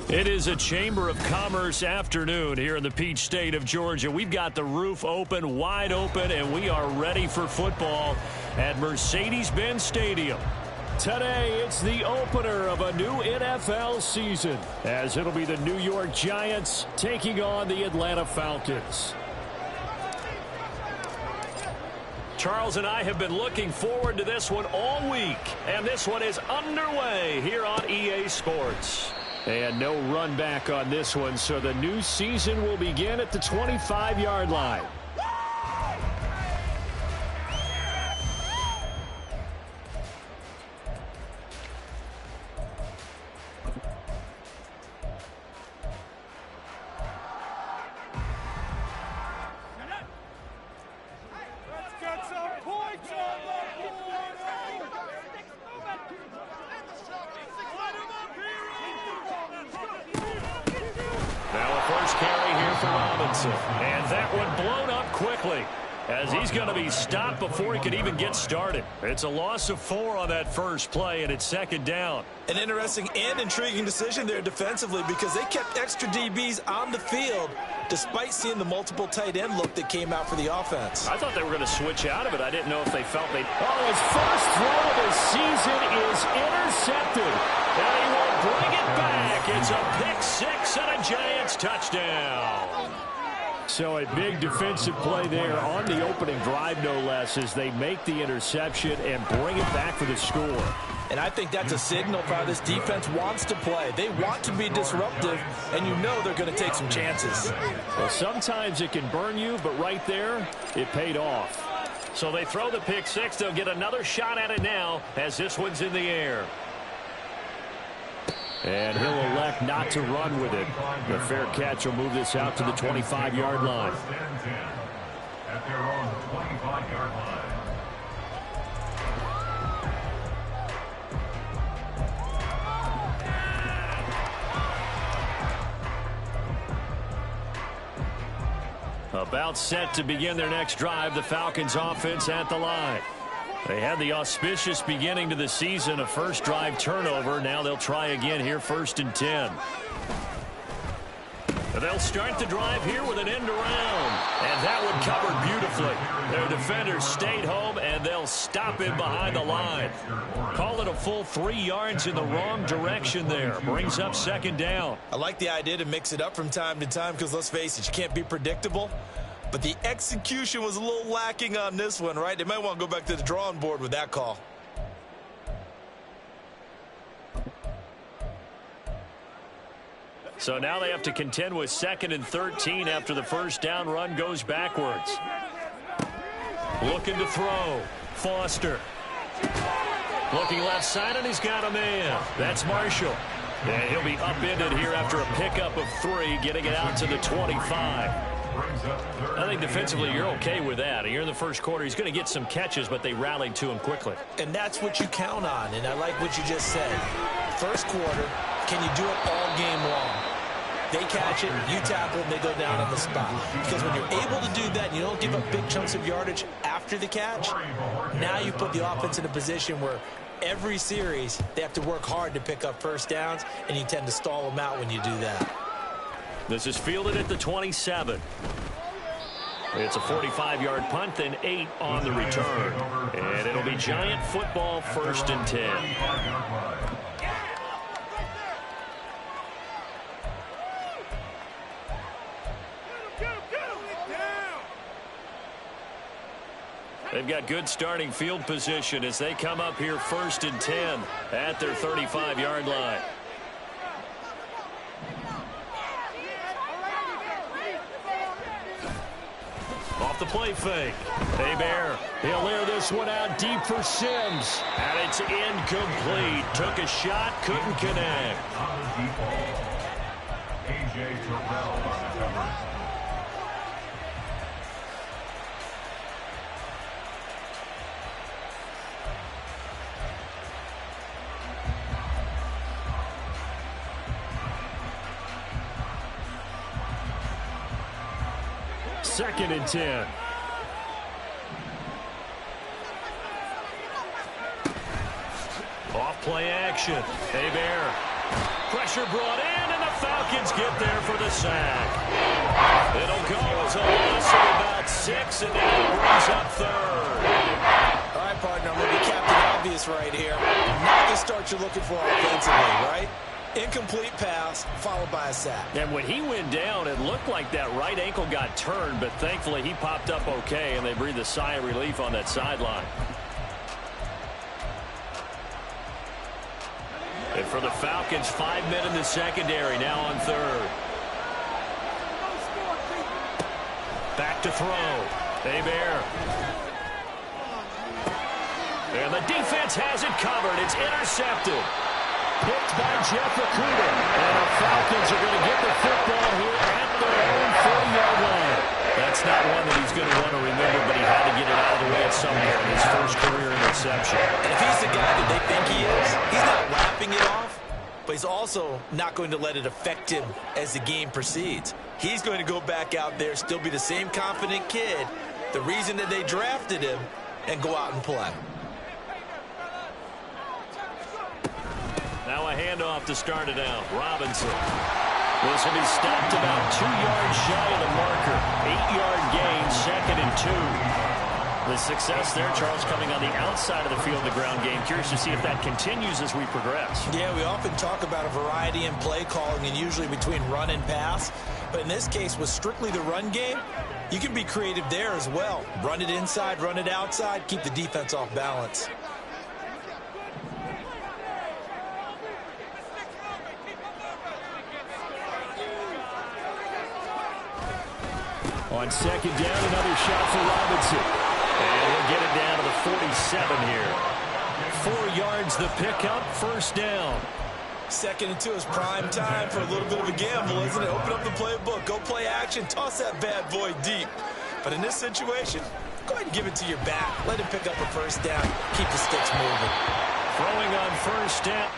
It is a Chamber of Commerce afternoon here in the Peach State of Georgia. We've got the roof open, wide open, and we are ready for football at Mercedes-Benz Stadium. Today, it's the opener of a new NFL season, as it'll be the New York Giants taking on the Atlanta Falcons. Charles and I have been looking forward to this one all week, and this one is underway here on EA Sports. And no run back on this one, so the new season will begin at the 25-yard line. And that one blown up quickly as he's going to be stopped before he can even get started. It's a loss of 4 on that first play, and it's second down. An interesting and intriguing decision there defensively because they kept extra DBs on the field despite seeing the multiple tight end look that came out for the offense. I thought they were going to switch out of it. I didn't know if they felt they'd... Oh, his first throw of the season is intercepted. And he will bring it back. It's a pick 6 and a Giants touchdown. So a big defensive play there on the opening drive, no less, as they make the interception and bring it back for the score. And I think that's a signal for how this defense wants to play. They want to be disruptive, and you know they're going to take some chances. Well, sometimes it can burn you, but right there, it paid off. So they throw the pick 6. They'll get another shot at it now as this one's in the air. And he'll elect not to run with it. The fair catch will move this out to the 25-yard line. At their own 25-yard line. About set to begin their next drive, the Falcons offense at the line. They had the auspicious beginning to the season, a first drive turnover. Now they'll try again here, 1st and 10. They'll start the drive here with an end around. And that one covered beautifully. Their defenders stayed home, and they'll stop him behind the line. Call it a full 3 yards in the wrong direction there. Brings up second down. I like the idea to mix it up from time to time because, let's face it, you can't be predictable. But the execution was a little lacking on this one, right? They might want to go back to the drawing board with that call. So now they have to contend with 2nd and 13 after the first down run goes backwards. Looking to throw. Foster. Looking left side, and he's got a man. That's Marshall. And he'll be upended here after a pickup of 3, getting it out to the 25. I think defensively you're okay with that. Here in the first quarter, he's going to get some catches, but they rallied to him quickly. And that's what you count on, and I like what you just said. First quarter, can you do it all game long? They catch it, you tackle, and they go down on the spot. Because when you're able to do that, and you don't give up big chunks of yardage after the catch, now you put the offense in a position where every series they have to work hard to pick up first downs, and you tend to stall them out when you do that. This is fielded at the 27. It's a 45-yard punt, then 8 on the return. And it'll be Giant football, 1st and 10. They've got good starting field position as they come up here 1st and 10 at their 35-yard line. Off the play fake. Hebert. He'll air this one out deep for Sims. And it's incomplete. Took a shot, couldn't connect. Second and 10. Off play action. Hebert. pressure brought in, and the Falcons get there for the sack. It'll go as a loss of about 6, and now it brings up third. All right, partner, I'm going to be Captain Obvious right here. Not the start you're looking for offensively, right? Incomplete pass, followed by a sack. And when he went down, it looked like that right ankle got turned, but thankfully he popped up okay, and they breathed a sigh of relief on that sideline. And for the Falcons, 5 men in the secondary, now on third. Back to throw. Hebert. And the defense has it covered. It's intercepted. Picked by Jeff Okuda. And the Falcons are going to get the football here at their own 40-yard line. That's not one that he's going to want to remember, but he had to get it out of the way at some point in his first career interception. And if he's the guy that they think he is, he's not lapping it off, but he's also not going to let it affect him as the game proceeds. He's going to go back out there, still be the same confident kid, the reason that they drafted him, and go out and play. Now a handoff to start it out. Robinson. This will be stopped about 2 yards shy of the marker. 8-yard gain, 2nd and 2. The success there, Charles, coming on the outside of the field, the ground game. Curious to see if that continues as we progress. Yeah, we often talk about a variety in play calling and usually between run and pass. But in this case, with strictly the run game, you can be creative there as well. Run it inside, run it outside, keep the defense off balance. On 2nd down, another shot for Robinson. And he'll get it down to the 47 here. 4 yards the pickup, 1st down. 2nd and 2 is prime time for a little bit of a gamble, isn't it? Open up the playbook, go play action, toss that bad boy deep. But in this situation, go ahead and give it to your back. Let him pick up a 1st down. Keep the sticks moving. Throwing on 1st down.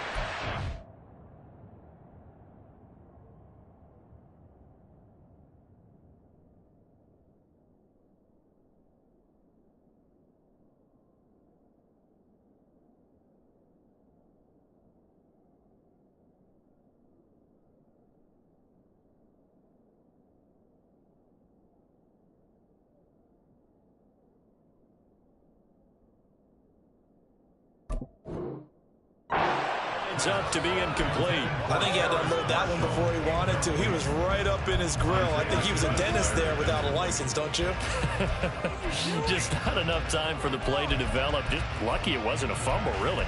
Up to be incomplete. I think he had to unload that one before he wanted to. He was right up in his grill. I think he was a dentist there without a license, don't you? Just not enough time for the play to develop. Just lucky it wasn't a fumble, really.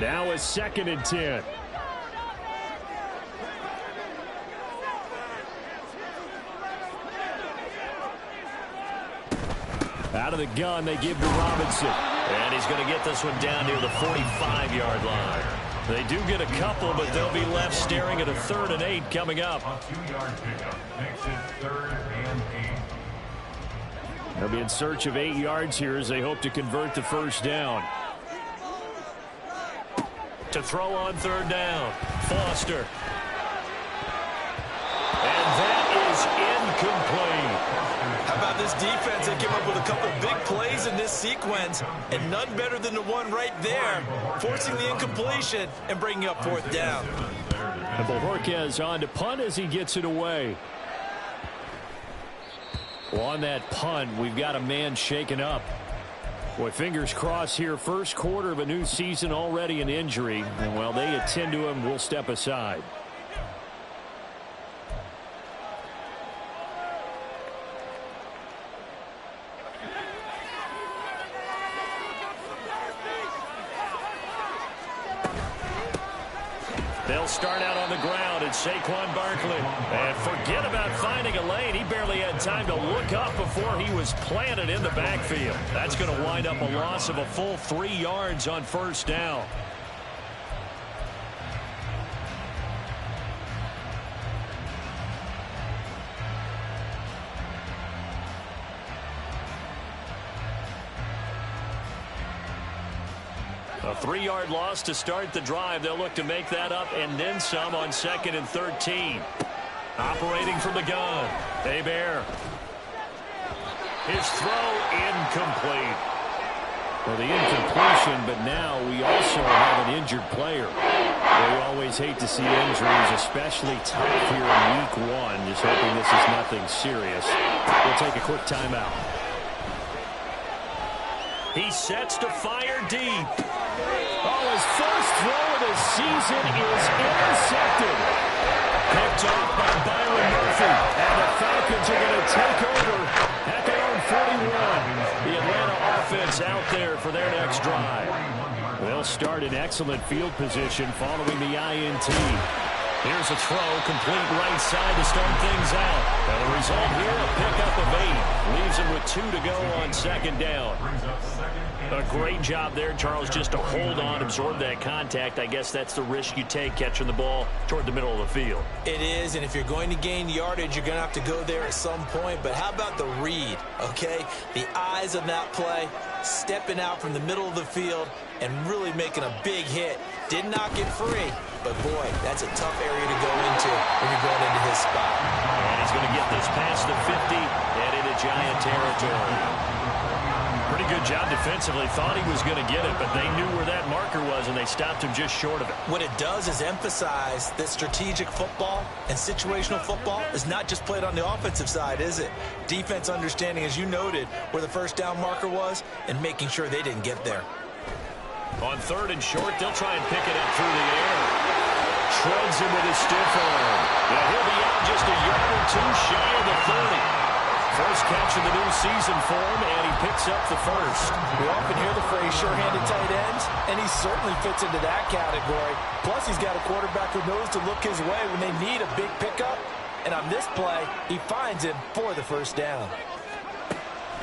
Now a 2nd and 10. Out of the gun, they give to Robinson. And he's going to get this one down near the 45-yard line. They do get a couple, but they'll be left staring at a 3rd and 8 coming up. A 2-yard pickup. Next is 3rd and 8. They'll be in search of 8 yards here as they hope to convert the 1st down. To throw on 3rd down. Foster. And that is incomplete. How about this defense? They came up with a couple big plays in this sequence, and none better than the one right there, forcing the incompletion and bringing up 4th down. And Bojorquez on to punt as he gets it away. Well, on that punt, we've got a man shaken up. Boy, fingers crossed here. 1st quarter of a new season, already an injury. And while they attend to him, we'll step aside. They'll start out on the ground, and Saquon Barkley. And forget about finding a lane. He barely had time to look up before he was planted in the backfield. That's going to wind up a loss of a full 3 yards on 1st down. A 3-yard loss to start the drive. They'll look to make that up and then some on 2nd and 13. Operating from the gun. Bear. His throw incomplete. Well, the incompletion, but now we also have an injured player. We always hate to see injuries, especially tough here in week 1. Just hoping this is nothing serious. We'll take a quick timeout. He sets to fire deep. Oh, his first throw of the season is intercepted. Picked off by Byron Murphy. And the Falcons are going to take over at their own 41. The Atlanta offense out there for their next drive. They'll start in excellent field position following the INT. Here's a throw, complete right side to start things out. And the result here, a pickup of 8. Leaves him with 2 to go on 2nd down. A great job there, Charles, just to hold on, absorb that contact. I guess that's the risk you take catching the ball toward the middle of the field. It is, and if you're going to gain yardage, you're going to have to go there at some point. But how about the read, okay? The eyes of that play, stepping out from the middle of the field and really making a big hit. Did not get free, but boy, that's a tough area to go into when you're going into his spot. And he's going to get this past the 50 and into Giant territory. Pretty good job defensively. Thought he was going to get it, but they knew where that marker was, and they stopped him just short of it. What it does is emphasize that strategic football and situational football is not just played on the offensive side, is it? Defense understanding, as you noted, where the first down marker was and making sure they didn't get there. On 3rd and short, they'll try and pick it up through the air. Shreds him with his stiff arm. Yeah, he'll be out just a yard or 2 shy of the 30. First catch of the new season for him, and he picks up the first. We often hear the phrase sure-handed tight ends, and he certainly fits into that category. Plus, he's got a quarterback who knows to look his way when they need a big pickup. And on this play, he finds him for the first down.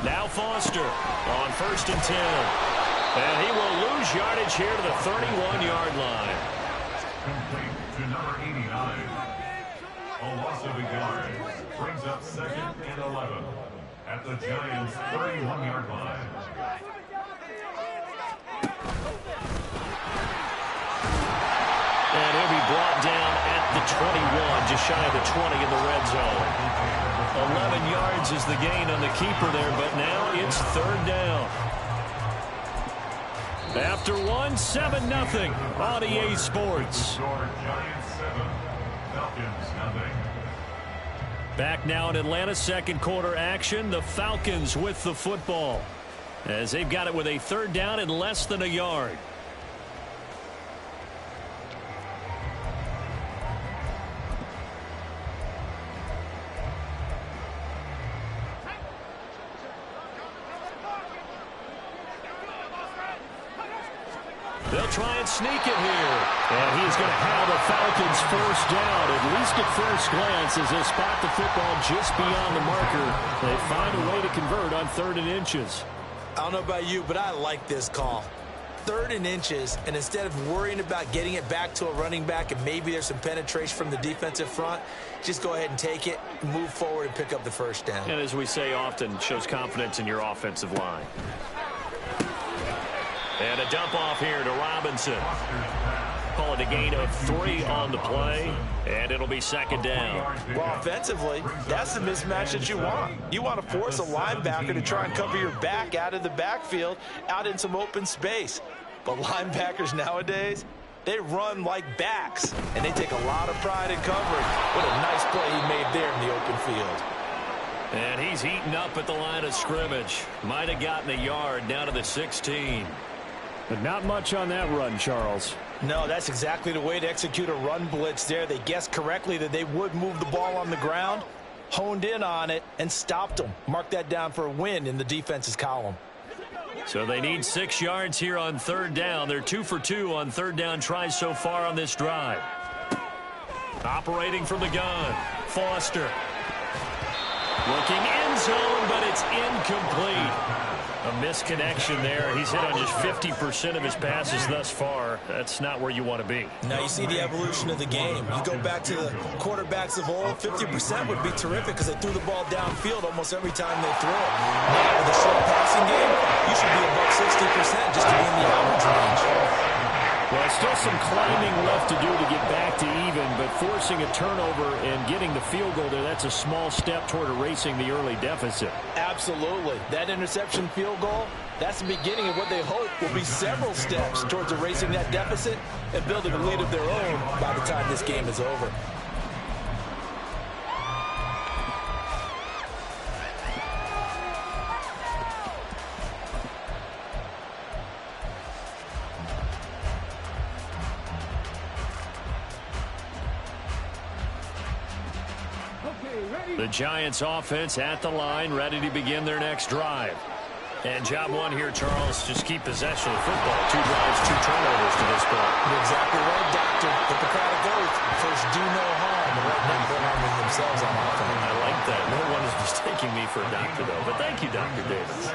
Now Foster on 1st and 10. And he will lose yardage here to the 31-yard line. Complete to number 89. A loss of a yard. Brings up 2nd and 11 at the Giants' 31-yard line. And he'll be brought down at the 21, just shy of the 20 in the red zone. 11 yards is the gain on the keeper there, but now it's 3rd down. After 1, 7-0 on EA Sports. Giants 7, Falcons nothing. Back now in Atlanta, 2nd quarter action. The Falcons with the football as they've got it with a 3rd down and less than a yard. They'll try and sneak it here. And he's going to have the Falcons first down, at least at first glance, as they spot the football just beyond the marker. They find a way to convert on 3rd and inches. I don't know about you, but I like this call. 3rd and inches, and instead of worrying about getting it back to a running back and maybe there's some penetration from the defensive front, just go ahead and take it, move forward, and pick up the first down. And as we say often, shows confidence in your offensive line. And a dump off here to Robinson. Call it a gain of 3 on the play, and it'll be 2nd down. Well, offensively, that's the mismatch that you want. You want to force a linebacker to try and cover your back out of the backfield, out in some open space. But linebackers nowadays, they run like backs, and they take a lot of pride in covering. What a nice play he made there in the open field. And he's eaten up at the line of scrimmage. Might have gotten a yard down to the 16. But not much on that run, Charles. No, that's exactly the way to execute a run blitz there. They guessed correctly that they would move the ball on the ground, honed in on it, and stopped them. Mark that down for a win in the defense's column. So they need 6 yards here on 3rd down. They're 2 for 2 on 3rd down tries so far on this drive. Operating from the gun, Foster. Looking end zone, but it's incomplete. A misconnection there. He's hit on just 50% of his passes thus far. That's not where you want to be. Now you see the evolution of the game. You go back to the quarterbacks of old, 50% would be terrific because they threw the ball downfield almost every time they threw it. Now with a short passing game, you should be above 60% just to be in the average range. Well, still some climbing left to do to get back to even, but forcing a turnover and getting the field goal there, that's a small step toward erasing the early deficit. Absolutely. That interception field goal, that's the beginning of what they hope will be several steps towards erasing that deficit and building a lead of their own by the time this game is over. The Giants offense at the line, ready to begin their next drive. And job one here, Charles, just keep possession of the football. 2 drives, 2 turnovers to this point. You're exactly right, Doctor. Hippocratic oath. First, do no harm. And right now, they're harming themselves on offense. I like that. No one is mistaking me for a doctor, though. But thank you, Dr. Davis.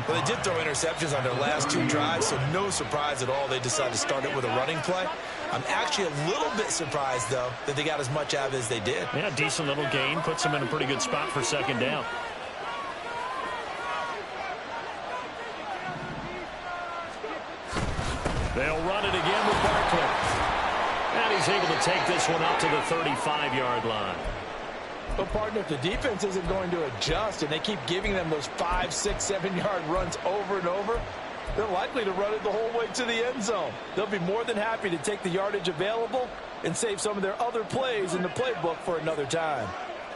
Well, they did throw interceptions on their last 2 drives, so no surprise at all they decided to start it with a running play. I'm actually a little bit surprised, though, that they got as much out of it as they did. Yeah, decent little gain. Puts them in a pretty good spot for second down. They'll run it again with Barkley. And he's able to take this one up to the 35-yard line. But, partner, if the defense isn't going to adjust and they keep giving them those 5, 6, 7-yard runs over and over, they're likely to run it the whole way to the end zone. They'll be more than happy to take the yardage available and save some of their other plays in the playbook for another time.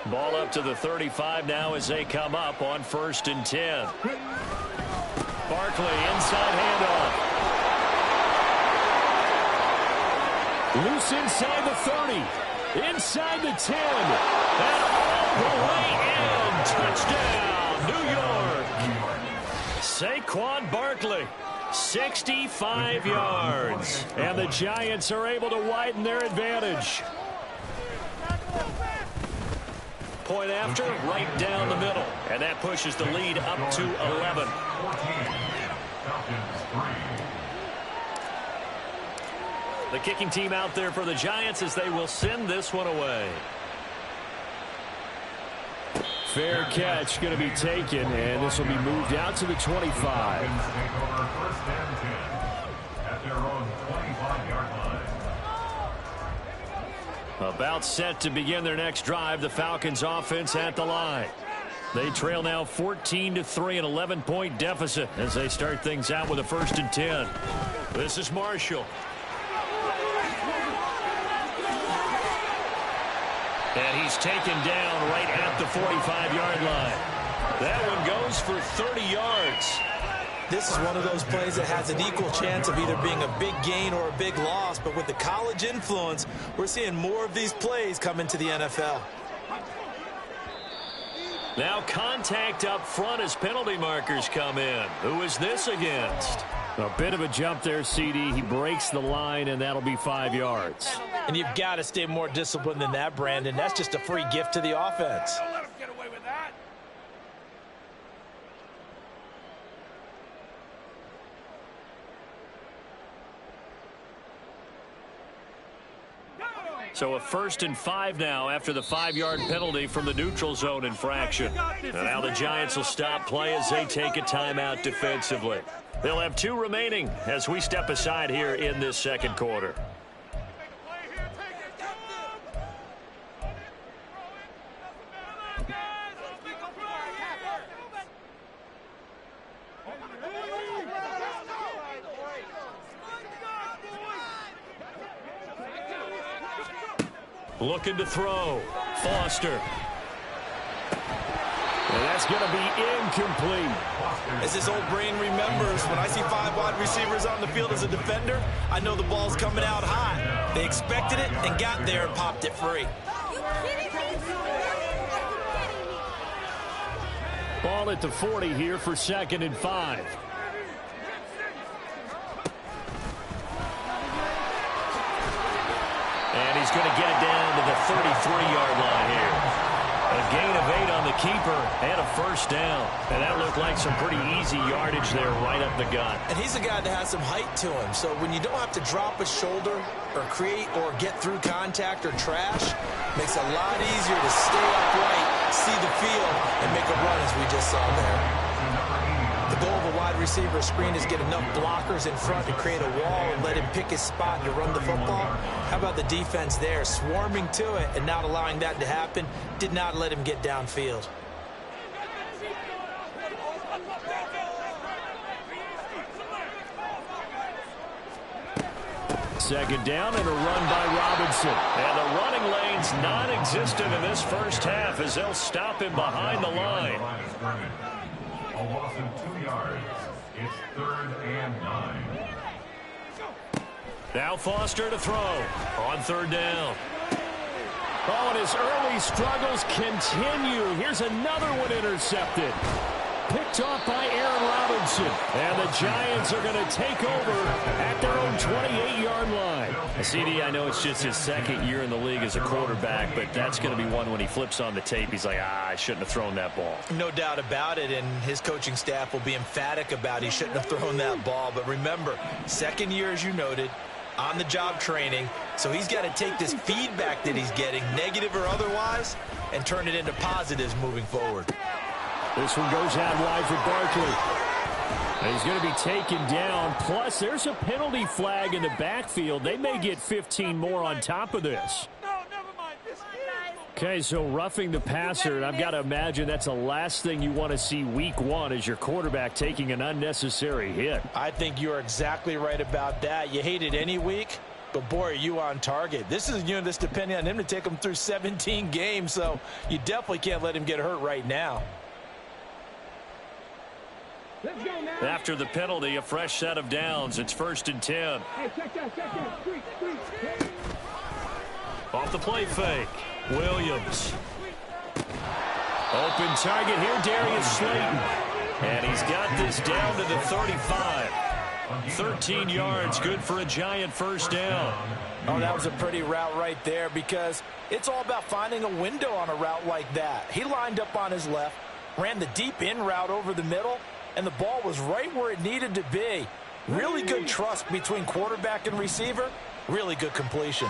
Ball up to the 35 now as they come up on 1st and 10. Barkley, inside handoff. Loose inside the 30. Inside the 10. And all the way in. Touchdown, New York. Saquon Barkley, 65 yards. And the Giants are able to widen their advantage. Point after, right down the middle. And that pushes the lead up to 11. The kicking team out there for the Giants as they will send this one away. Fair catch going to be taken, and this will be moved out to the 25. About set to begin their next drive, the Falcons offense at the line. They trail now 14-3, an 11-point deficit as they start things out with a 1st and 10. This is Marshall. And he's taken down right at the 45-yard line. That one goes for 30 yards. This is one of those plays that has an equal chance of either being a big gain or a big loss, but with the college influence, we're seeing more of these plays come into the NFL. Now contact up front as penalty markers come in. Who is this against? A bit of a jump there, CD. He breaks the line, and that'll be 5 yards. And you've got to stay more disciplined than that, Brandon. That's just a free gift to the offense. Don't let him get away with that. So a 1st and 5 now after the 5-yard penalty from the neutral zone infraction. And now the Giants will stop play as they take a timeout defensively. They'll have 2 remaining as we step aside here in this second quarter. Looking to throw. Foster. And that's going to be incomplete. As his old brain remembers, when I see 5 wide receivers on the field as a defender, I know the ball's coming out high. They expected it and got there and popped it free. Ball at the 40 here for 2nd and 5. And he's going to get down to the 33-yard line here. A gain of 8 on the keeper and a first down. And that looked like some pretty easy yardage there right up the gut. And he's a guy that has some height to him. So when you don't have to drop a shoulder or create or get through contact or trash, makes it a lot easier to stay upright, see the field, and make a run as we just saw there. The goal of a wide receiver screen is get enough blockers in front to create a wall and let him pick his spot to run the football. How about the defense there, swarming to it and not allowing that to happen? Did not let him get downfield. Second down and a run by Robinson. And the running lane's non-existent in this first half as they'll stop him behind the line. A loss of 2 yards. It's 3rd and 9. Now Foster to throw on 3rd down. Oh, and his early struggles continue. Here's another one intercepted. Picked off by Aaron Robinson. And the Giants are going to take over at their own 28-yard line. CD, I know it's just his second year in the league as a quarterback, but that's going to be one when he flips on the tape. He's like, I shouldn't have thrown that ball. No doubt about it, and his coaching staff will be emphatic about he shouldn't have thrown that ball. But remember, second year, as you noted, on-the-job training, so he's got to take this feedback that he's getting, negative or otherwise, and turn it into positives moving forward. This one goes out wide for Barkley. And he's going to be taken down. Plus, there's a penalty flag in the backfield. They may get 15 more on top of this. Okay, so roughing the passer, and I've got to imagine that's the last thing you want to see week one as your quarterback taking an unnecessary hit. I think you're exactly right about that. You hate it any week, but boy, are you on target. This is a unit that's depending on him to take him through 17 games, so you definitely can't let him get hurt right now. After the penalty, a fresh set of downs. It's 1st and 10. Off the play fake. Williams. Open target here, Darius Slayton. And he's got this down to the 35. 13 yards, good for a Giant first down. Oh, that was a pretty route right there because it's all about finding a window on a route like that. He lined up on his left, ran the deep in route over the middle, and the ball was right where it needed to be. Really good trust between quarterback and receiver. Really good completion.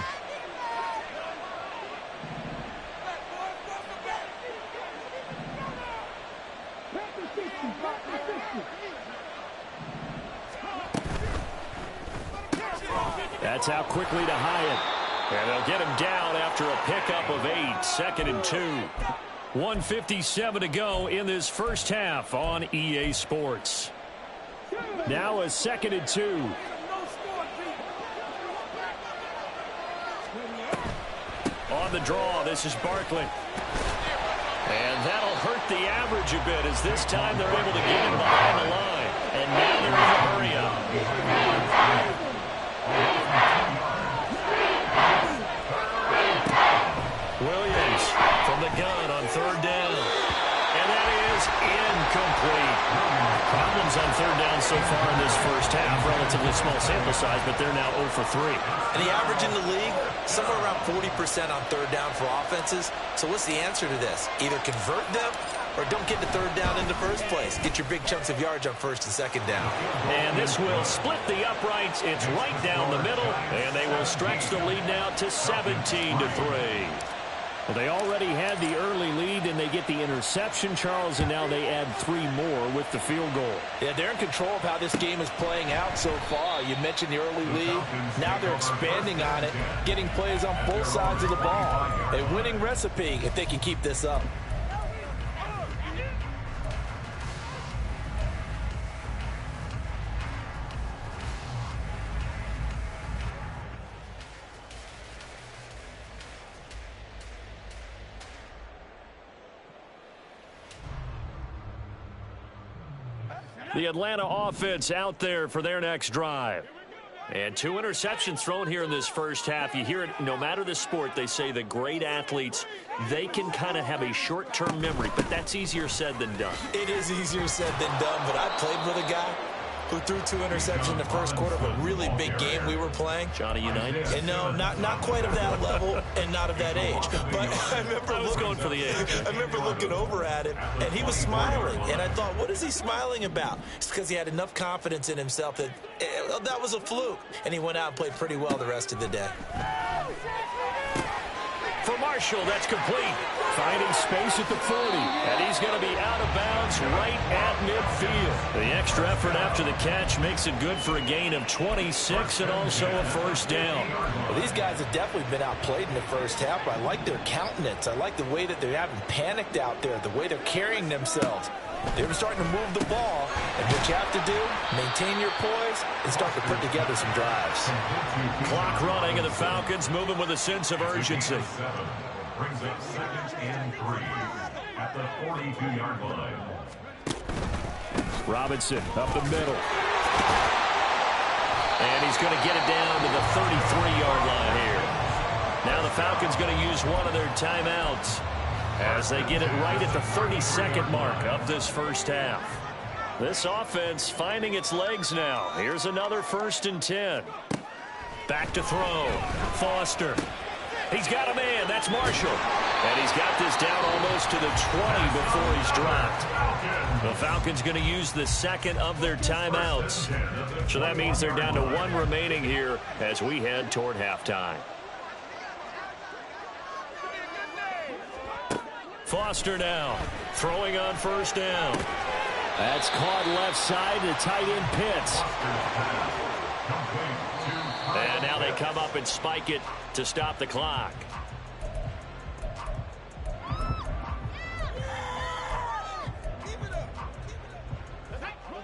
That's out quickly to Hyatt. And they'll get him down after a pickup of 8. 2nd and 2. 1:57 to go in this first half on EA Sports. Now a 2nd and 2. On the draw, this is Barkley. And that'll hurt the average a bit as this time they're able to get him behind the line. And now they're in a hurry up. Williams from the gun on 3rd down. And that is incomplete. Problems on 3rd down so far in this first half. Relatively small sample size, but they're now 0 for 3. And the average in the league, somewhere around 40% on 3rd down for offenses. So what's the answer to this? Either convert them or don't get to 3rd down in the first place. Get your big chunks of yards on 1st and 2nd down. And this will split the uprights. It's right down the middle. And they will stretch the lead now to 17 to 3. Well, they already had the early lead, and they get the interception, Charles, and now they add 3 more with the field goal. Yeah, they're in control of how this game is playing out so far. You mentioned the early lead. Now they're expanding on it, getting plays on both sides of the ball. A winning recipe if they can keep this up. The Atlanta offense out there for their next drive. And 2 interceptions thrown here in this first half. You hear it no matter the sport. They say the great athletes, they can kind of have a short-term memory, but that's easier said than done. It is easier said than done, but I played with a guy who threw 2 interceptions in the first quarter of a really big game we were playing. Johnny Unitas? And no, not quite of that level and not of that age. But I was going for the age. I remember looking over at him, and he was smiling. And I thought, what is he smiling about? It's because he had enough confidence in himself that that was a fluke. And he went out and played pretty well the rest of the day. For Marshall, that's complete. Finding space at the 40. And he's going to be out of bounds right at midfield. The extra effort after the catch makes it good for a gain of 26 and also a first down. Well, these guys have definitely been outplayed in the first half, but I like their countenance. I like the way that they haven't panicked out there, the way they're carrying themselves. They were starting to move the ball, and what you have to do, maintain your poise and start to put together some drives. Clock running, and the Falcons moving with a sense of urgency. Brings up 2nd and 3 at the 42-yard line. Robinson up the middle. And he's going to get it down to the 33-yard line here. Now the Falcons going to use one of their timeouts as they get it right at the 32nd mark of this first half. This offense finding its legs now. Here's another 1st and 10. Back to throw. Foster. He's got a man. That's Marshall. And he's got this down almost to the 20 before he's dropped. The Falcons going to use the second of their timeouts. So that means they're down to 1 remaining here as we head toward halftime. Foster now throwing on 1st down. That's caught left side to tight end Pitts. And now they come up and spike it to stop the clock.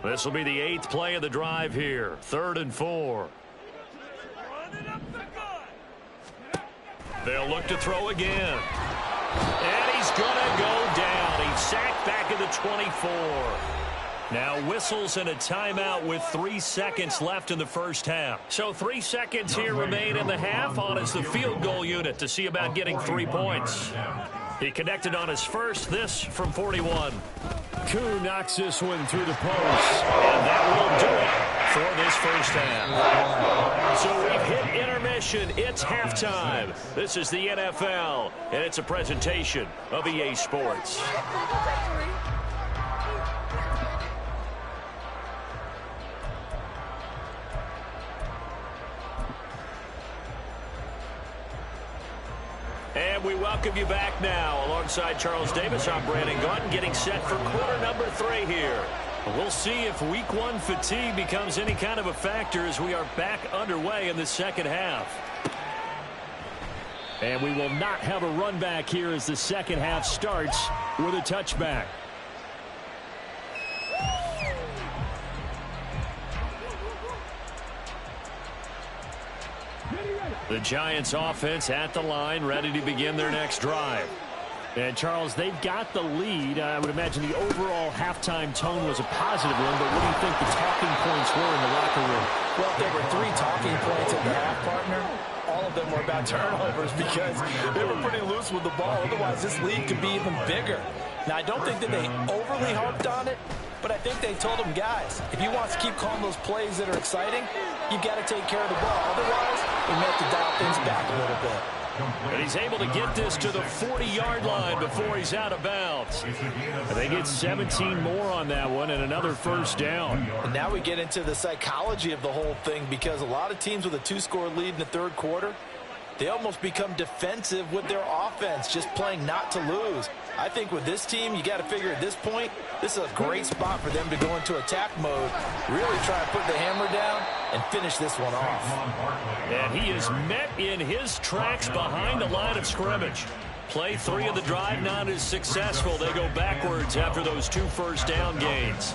This will be the 8th play of the drive here. 3rd and 4. They'll look to throw again. And he's going to go down. He's sacked back at the 24. Now whistles and a timeout with 3 seconds left in the first half. So 3 seconds here remain in the half on as the field goal unit to see about getting 3 points. He connected on his first, this from 41. Koo knocks this one through the post. And that will do it for this first half. So we've hit intermission. It's halftime. This is the NFL, and it's a presentation of EA Sports. And we welcome you back now. Alongside Charles Davis, I'm Brandon Gaudin, getting set for quarter number 3 here. We'll see if week 1 fatigue becomes any kind of a factor as we are back underway in the second half. And we will not have a run back here as the second half starts with a touchback. The Giants offense at the line, ready to begin their next drive. And, Charles, they've got the lead. I would imagine the overall halftime tone was a positive one, but what do you think the talking points were in the locker room? Well, if there were 3 talking points at the half, partner, all of them were about turnovers because they were pretty loose with the ball. Otherwise, this lead could be even bigger. Now, I don't think that they overly harped on it, but I think they told them, guys, if you want to keep calling those plays that are exciting, you've got to take care of the ball. Otherwise, we may have to dial things back a little bit. And he's able to get this to the 40-yard line before he's out of bounds. And they get 17 more on that one and another first down. And now we get into the psychology of the whole thing because a lot of teams with a 2-score lead in the third quarter, they almost become defensive with their offense, just playing not to lose. I think with this team, you got to figure at this point, this is a great spot for them to go into attack mode, really try and put the hammer down and finish this one off. And he is met in his tracks behind the line of scrimmage. Play 3 of the drive not as successful. They go backwards after those 2 first down gains.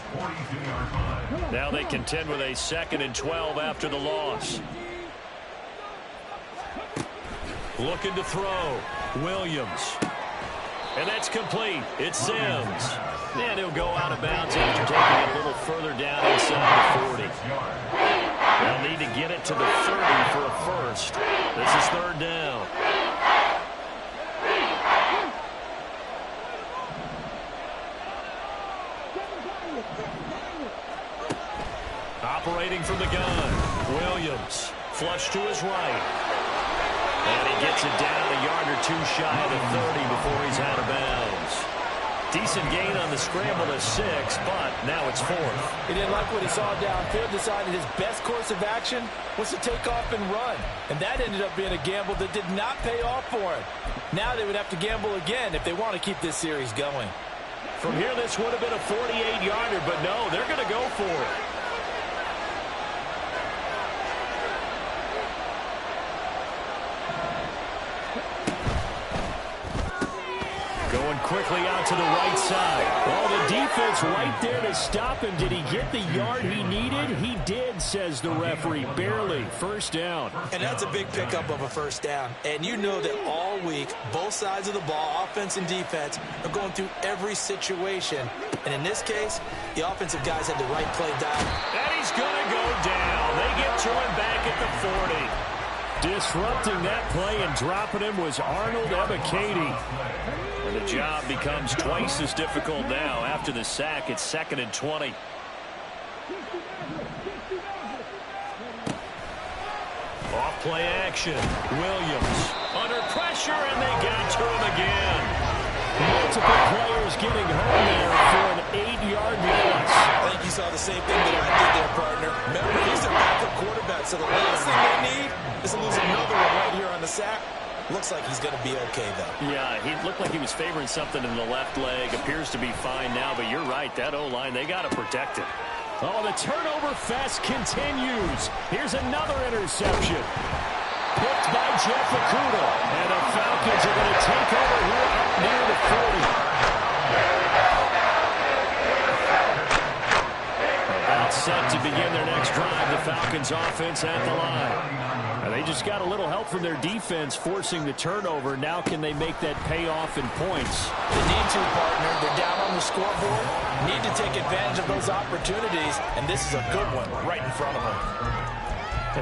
Now they contend with a 2nd and 12 after the loss. Looking to throw. Williams. And that's complete. It's Sims. And he'll go out of bounds after taking it a little further down inside the 40. They'll need to get it to the 30 for a first. This is 3rd down. Operating from the gun, Williams. Flush to his right. And he gets it down a yard or two shy of the 30 before he's out of bounds. Decent gain on the scramble to 6, but now it's 4th. He didn't like what he saw downfield, decided his best course of action was to take off and run. And that ended up being a gamble that did not pay off for him. Now they would have to gamble again if they want to keep this series going. From here, this would have been a 48-yarder, but no, they're going to go for it. Going quickly out to the right side. Oh, the defense right there to stop him. Did he get the yard he needed? He did, says the referee. Barely. First down. And that's a big pickup of a first down. And you know that all week, both sides of the ball, offense and defense, are going through every situation. And in this case, the offensive guys had the right play dialed. And he's going to go down. They get to him back at the 40. Disrupting that play and dropping him was Arnold Ebiketie. And the job becomes twice as difficult now. After the sack, it's 2nd and 20. Off play action. Williams under pressure, and they got to him again. Multiple players getting home there for an 8-yard loss. I think you saw the same thing that I did there, partner. Remember, he's a backup quarterback, so the last thing they need is to lose another one right here on the sack. Looks like he's going to be okay, though. Yeah, he looked like he was favoring something in the left leg. Appears to be fine now, but you're right. That O-line, they got to protect it. Oh, the turnover fest continues. Here's another interception. Picked by Jeff Okudah. And the Falcons are going to take over here up near the 40. About set to begin their next drive. The Falcons offense at the line. And they just got a little help from their defense forcing the turnover. Now can they make that pay off in points? They need to, partner. They're down on the scoreboard. Need to take advantage of those opportunities. And this is a good one right in front of them.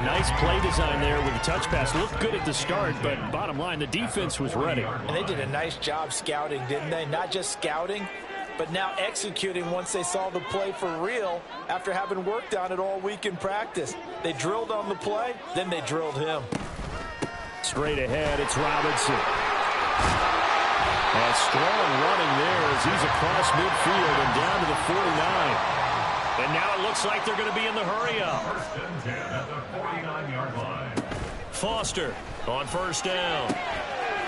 A nice play design there with the touch pass. Looked good at the start, but bottom line, the defense was ready. And they did a nice job scouting, didn't they? Not just scouting, but now executing once they saw the play for real after having worked on it all week in practice. They drilled on the play, then they drilled him. Straight ahead, it's Robinson. A strong running there as he's across midfield and down to the 49. And now it looks like they're going to be in the hurry-up. 1st and 10 at the 49-yard line. Foster on first down.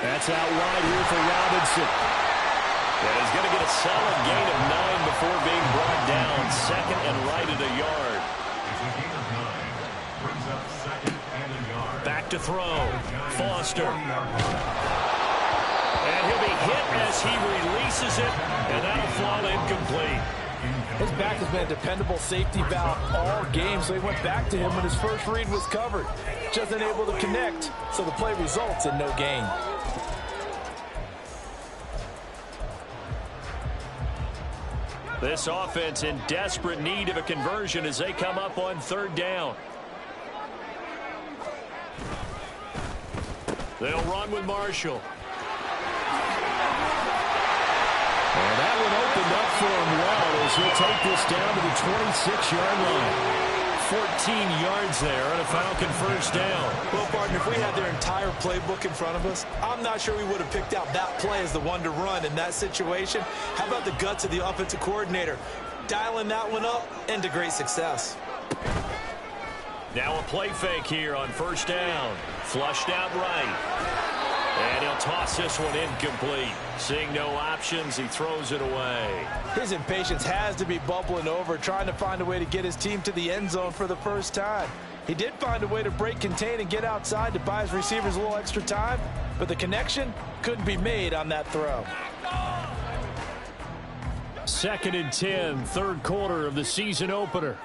That's out wide here for Robinson. And he's going to get a solid gain of 9 before being brought down. 2nd and right at a yard. It's a gain of 9. Brings up 2nd and a yard. Back to throw. Foster. And he'll be hit as he releases it. And that'll fall incomplete. His back has been a dependable safety valve all game, so he went back to him when his first read was covered. Just unable to connect, so the play results in no gain. This offense in desperate need of a conversion as they come up on 3rd down. They'll run with Marshall. And that one opened up for him well as he'll take this down to the 26-yard line. 14 yards there on a Falcon first down. Well, partner, if we had their entire playbook in front of us, I'm not sure we would have picked out that play as the one to run in that situation. How about the guts of the offensive coordinator? Dialing that one up into great success. Now a play fake here on first down. Flushed out right. And he'll toss this one incomplete. Seeing no options, he throws it away. His impatience has to be bubbling over, trying to find a way to get his team to the end zone for the first time. He did find a way to break contain and get outside to buy his receivers a little extra time, but the connection couldn't be made on that throw. 2nd and 10, 3rd quarter of the season opener.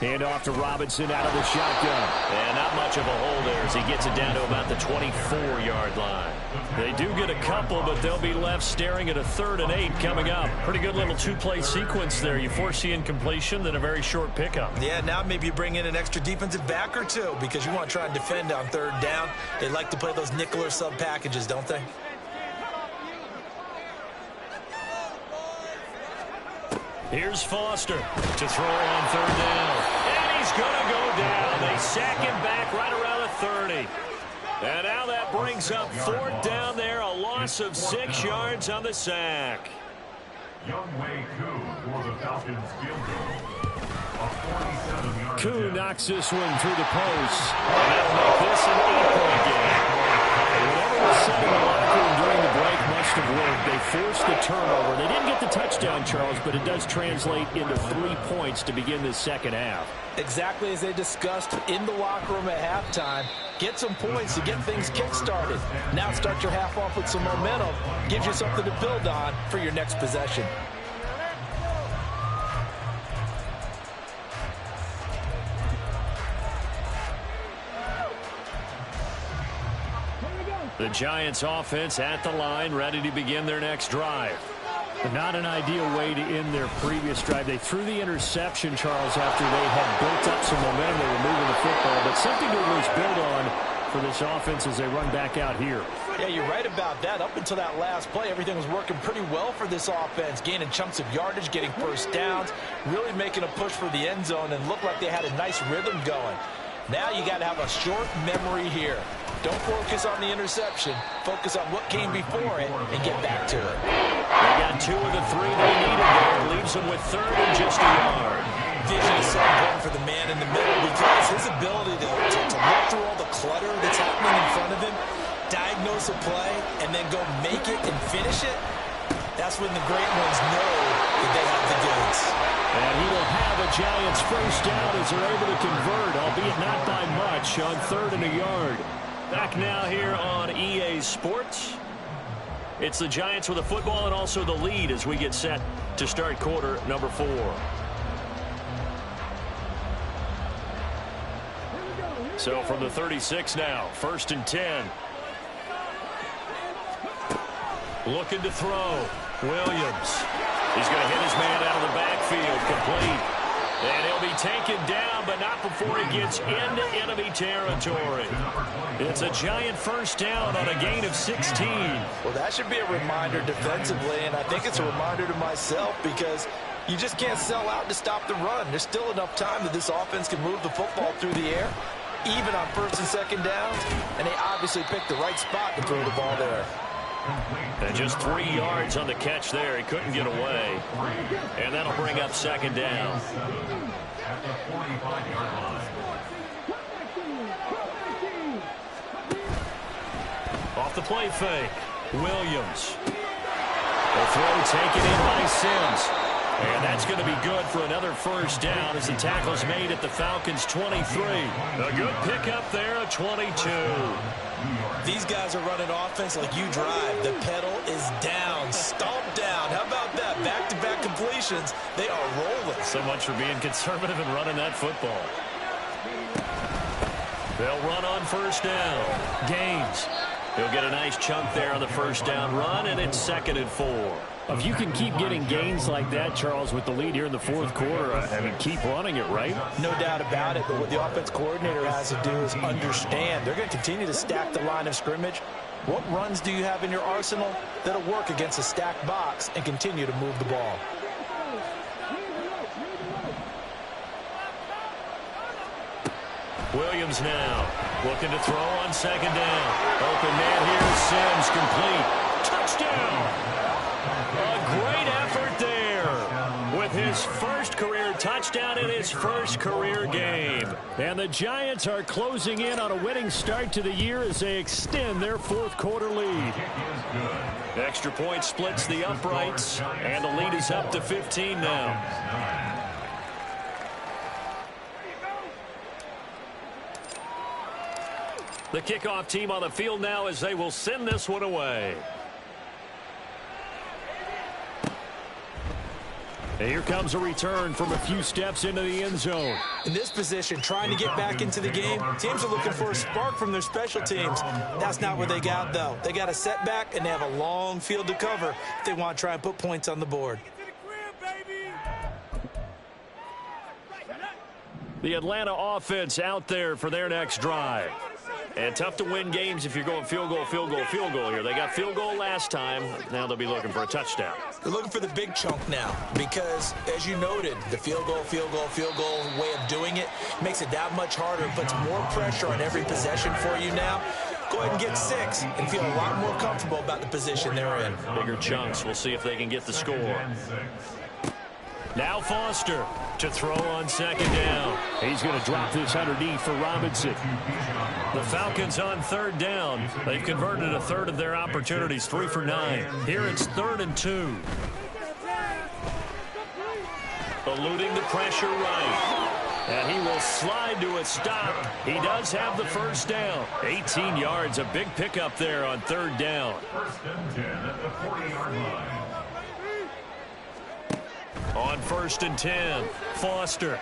Hand off to Robinson out of the shotgun. And not much of a hole there as he gets it down to about the 24-yard line. They do get a couple, but they'll be left staring at a 3rd and 8 coming up. Pretty good little two-play sequence there. You force the incompletion, then a very short pickup. Yeah, now maybe you bring in an extra defensive back or two because you want to try and defend on 3rd down. They like to play those nickel or sub packages, don't they? Here's Foster to throw on 3rd down. And he's going to go down. They sack him back right around the 30. And now that brings up 4th down there. A loss of 6 yards on the sack. Youngwei Koo for the Falcons field goal. A 47-yard Koo knocks this one through the post. And that'll make this an 8-point game. Whatever was said in the locker room during the break must have worked. They forced the turnover. They didn't get the touchdown, Charles, but it does translate into 3 points to begin this second half. Exactly as they discussed in the locker room at halftime. Get some points to get things kick-started. Now start your half off with some momentum. Gives you something to build on for your next possession. The Giants offense at the line, ready to begin their next drive. But not an ideal way to end their previous drive. They threw the interception, Charles, after they had built up some momentum. They were moving the football, but something to at least build on for this offense as they run back out here. Yeah, you're right about that. Up until that last play, everything was working pretty well for this offense, gaining chunks of yardage, getting first downs, really making a push for the end zone, and looked like they had a nice rhythm going. Now you got to have a short memory here. Don't focus on the interception. Focus on what came before it and get back to it. They got 2 of the 3 they needed there. Leaves them with 3rd and just a yard. Vision is so important for the man in the middle because his ability to look through all the clutter that's happening in front of him, diagnose a play, and then go make it and finish it, that's when the great ones know that they have the goods. And he will have a Giants first down as they're able to convert, albeit not by much, on 3rd and a yard. Back now here on EA Sports. It's the Giants with the football and also the lead as we get set to start quarter number 4. So from the 36 now, 1st and 10. Looking to throw. Williams. He's going to hit his man out of the backfield. Complete. And he'll be taken down, but not before he gets into enemy territory. It's a Giant first down on a gain of 16. Well, that should be a reminder defensively, and I think it's a reminder to myself because you just can't sell out to stop the run. There's still enough time that this offense can move the football through the air, even on 1st and 2nd downs, and they obviously picked the right spot to throw the ball there. And just 3 yards on the catch there. He couldn't get away. And that'll bring up 2nd down. At the 45-yard line. Off the play fake. Williams. The throw taken in by Sims. And that's going to be good for another first down as the tackle's made at the Falcons' 23. A good pickup there at 22. These guys are running offense like you drive. The pedal is down, stomped down. How about that? Back-to-back completions. They are rolling. So much for being conservative and running that football. They'll run on first down. Gaines. He'll get a nice chunk there on the first down run, and it's 2nd and 4. If you can keep getting gains like that, Charles, with the lead here in the 4th quarter, I mean, keep running it, right? No doubt about it, but what the offense coordinator has to do is understand. They're going to continue to stack the line of scrimmage. What runs do you have in your arsenal that'll work against a stacked box and continue to move the ball? Williams now looking to throw on 2nd down. Open man here, Sims, complete. Touchdown! A great effort there with his first career touchdown in his first career game. And the Giants are closing in on a winning start to the year as they extend their 4th quarter lead. Extra point splits the uprights, and the lead is up to 15 now. The kickoff team on the field now as they will send this one away. And here comes a return from a few steps into the end zone. In this position, trying to get back into the game, teams are looking for a spark from their special teams. That's not what they got, though. They got a setback, and they have a long field to cover if they want to try and put points on the board. The Atlanta offense out there for their next drive. And tough to win games if you're going field goal, field goal, field goal here. They got field goal last time. Now they'll be looking for a touchdown. They're looking for the big chunk now because, as you noted, the field goal way of doing it makes it that much harder, puts more pressure on every possession for you now. Go ahead and get 6 and feel a lot more comfortable about the position they're in. Bigger chunks. We'll see if they can get the score. Now Foster to throw on second down. He's going to drop this underneath for Robinson. The Falcons on third down. They've converted a third of their opportunities, 3 for 9. Here it's 3rd and 2. Eluding the pressure right. And he will slide to a stop. He does have the first down. 18 yards, a big pickup there on third down. 1st and 10 at the 40-yard line. On 1st and 10, Foster.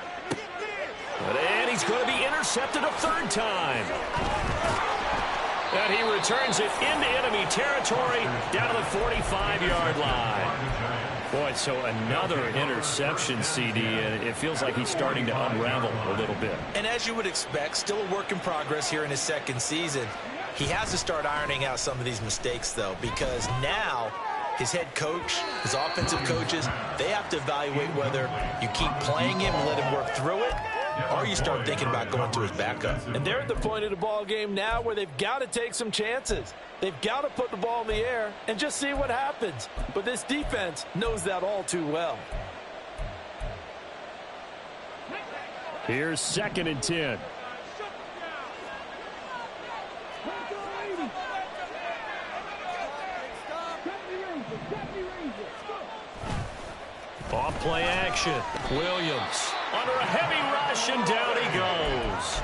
And he's going to be intercepted a third time. And he returns it into enemy territory down to the 45-yard line. Boy, so another interception, CD, and it feels like he's starting to unravel a little bit. And as you would expect, still a work in progress here in his second season. He has to start ironing out some of these mistakes, though, because now his head coach, his offensive coaches, they have to evaluate whether you keep playing him and let him work through it, or you start thinking about going to his backup. And they're at the point of the ball game now where they've got to take some chances. They've got to put the ball in the air and just see what happens. But this defense knows that all too well. Here's 2nd and 10. Off play action. Williams under a heavy rush, and down he goes.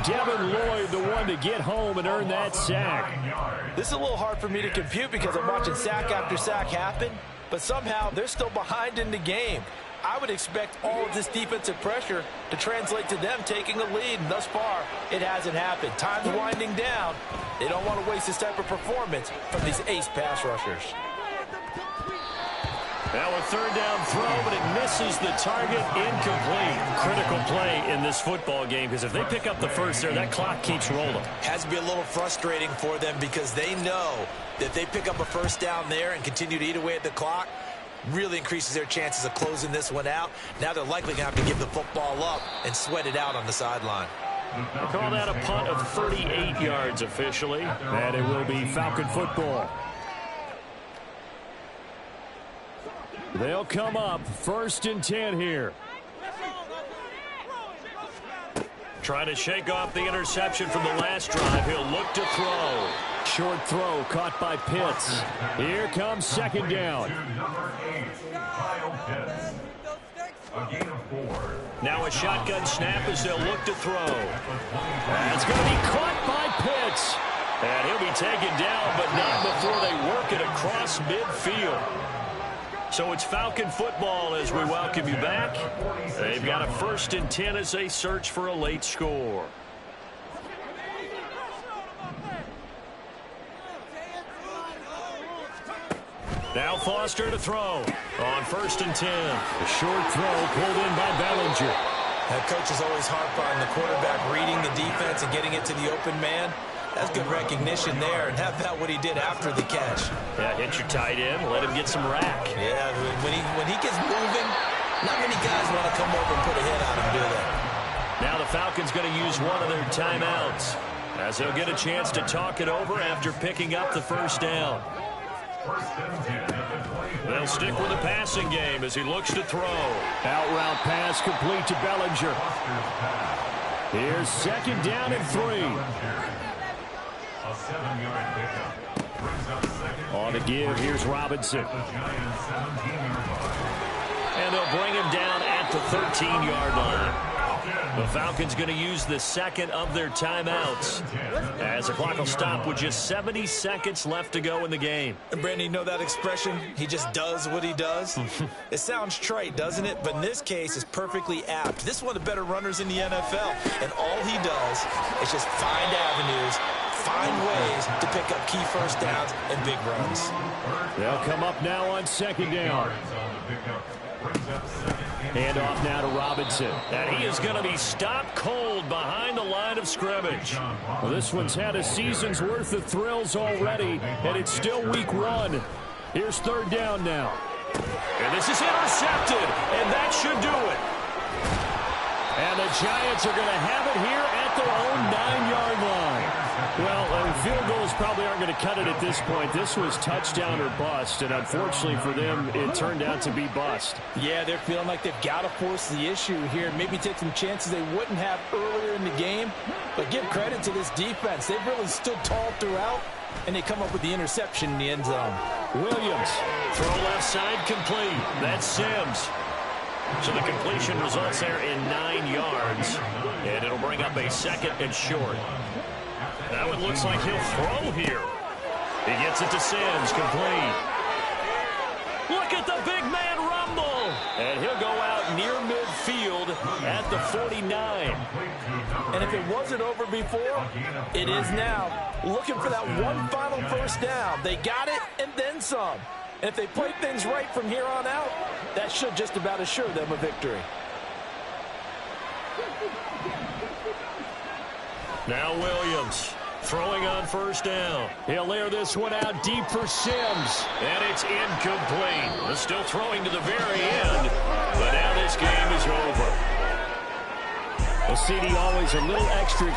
Devin Lloyd, the one to get home and earn that sack. This is a little hard for me to compute because I'm watching sack after sack happen, but somehow they're still behind in the game. I would expect all of this defensive pressure to translate to them taking a lead, and thus far, it hasn't happened. Time's winding down. They don't want to waste this type of performance from these ace pass rushers. Now a third down throw, but it misses the target, incomplete. Critical play in this football game, because if they pick up the first there, that clock keeps rolling. Has to be a little frustrating for them because they know that if they pick up a first down there and continue to eat away at the clock, really increases their chances of closing this one out. Now they're likely going to have to give the football up and sweat it out on the sideline. We'll call that a punt of 38 yards officially. And it will be Falcon football. They'll come up 1st and 10 here. Trying to shake off the interception from the last drive. He'll look to throw. Short throw caught by Pitts. Here comes 2nd down. Number 8, Kyle Pitts. A gain of 4. Now a shotgun snap as they'll look to throw. That's going to be caught by Pitts. And he'll be taken down, but not before they work it across midfield. So it's Falcon football as we welcome you back. They've got a 1st and 10 as they search for a late score. Now Foster to throw on 1st and 10. A short throw pulled in by Bellinger. That coach is always harp on the quarterback reading the defense and getting it to the open man. That's good recognition there. And how about what he did after the catch? Yeah, hit your tight end, let him get some rack. Yeah, when he gets moving, not many guys want to come over and put a hit on him, do they? Now the Falcons going to use one of their timeouts as they'll get a chance to talk it over after picking up the first down. They'll stick with the passing game as he looks to throw. Out route pass complete to Bellinger. Here's 2nd down and 3. A 7-yard pickup brings up 2nd. On the give, here's Robinson. The Giants 17-yard line. And they'll bring him down at the 13-yard line. The Falcons going to use the second of their timeouts as the clock will stop with just 70 seconds left to go in the game. And Brandon, you know that expression, he just does what he does? It sounds trite, doesn't it? But in this case, it's perfectly apt. This is one of the better runners in the NFL, and all he does is just find avenues, find ways to pick up key first downs and big runs. They'll come up now on second down. Hand off now to Robinson. And he is going to be stopped cold behind the line of scrimmage. Well, this one's had a season's worth of thrills already, and it's still week one. Here's third down now. And this is intercepted, and that should do it. And the Giants are going to have it here at their own 9-yard line. Well, field goals probably aren't going to cut it at this point. This was touchdown or bust, and unfortunately for them, it turned out to be bust. Yeah, they're feeling like they've got to force the issue here, maybe take some chances they wouldn't have earlier in the game. But give credit to this defense. They've really stood tall throughout, and they come up with the interception in the end zone. Williams. Throw left side complete. That's Sims. So the completion results there in 9 yards, and it'll bring up a second and short. That one looks like he'll throw here. He gets it to Sims, complete. Look at the big man rumble. And he'll go out near midfield at the 49. And if it wasn't over before, it is now. Looking for that one final first down. They got it and then some. And if they play things right from here on out, that should just about assure them a victory. Now Williams throwing on first down. He'll air this one out deep for Sims. And it's incomplete. They're still throwing to the very end, but now this game is over. Well, CD, always a little extra